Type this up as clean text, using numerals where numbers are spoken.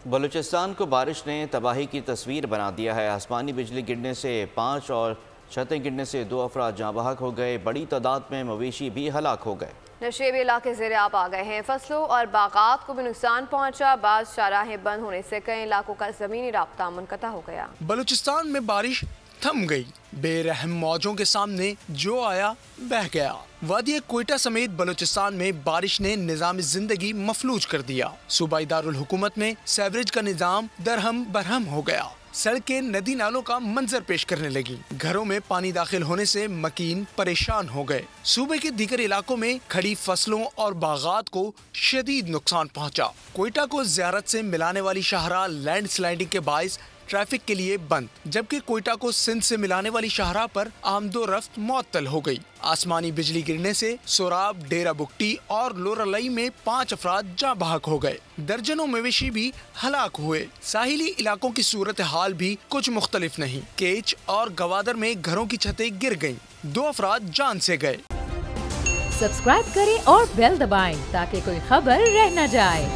بلوچستان کو بارش نے تباہی کی تصویر بنا دیا ہے۔ آسمانی بجلی گرنے سے 5 اور چھتیں گرنے سے 2 افراد جاں بحق ہو گئے۔ بڑی تعداد میں مویشی بھی ہلاک ہو گئے۔ نشیبی علاقے زیر آب آ گئے ہیں۔ فصلوں اور باغات کو بھی نقصان پہنچا۔ بعض شاہراہیں بند ہونے سے کئی علاقوں کا زمینی رابطہ منقطع ہو گیا۔ بلوچستان میں بارش تھم گئی، بے رحم موجوں کے سامنے جو آیا بہہ گیا۔ وادی کوئٹہ سمیت بلوچستان میں بارش نے نظام زندگی مفلوج کر دیا۔ صوبائی دارالحکومت میں سیوریج کا نظام درہم برہم ہو گیا۔ سڑکیں ندی نالوں کا منظر پیش کرنے لگی۔ گھروں میں پانی داخل ہونے سے مکین پریشان ہو گئے۔ صوبے کے دیگر علاقوں میں کھڑی فصلوں اور باغات کو شدید نقصان پہنچا۔ کوئٹہ کو زیارت سے ملانے والی شاہراہ لینڈ سلائڈنگ کے باعث ٹریفک کے لیے بند، جبکہ کوئٹہ کو سندھ سے ملانے والی شاہراہ پر آمد و رفت معطل ہو گئی۔ آسمانی بجلی گرنے سے سوراب، ڈیرہ بگٹی اور لورالئی میں 5 افراد جاں بحق ہو گئے۔ درجنوں مویشی بھی ہلاک ہوئے۔ ساحلی علاقوں کی صورتحال بھی کچھ مختلف نہیں۔ کیچ اور گوادر میں گھروں کی چھتیں گر گئیں، 2 افراد جان سے گئے۔ سبسکرائب کریں اور بیل دبائیں تاکہ کوئی خبر رہ نہ جائے۔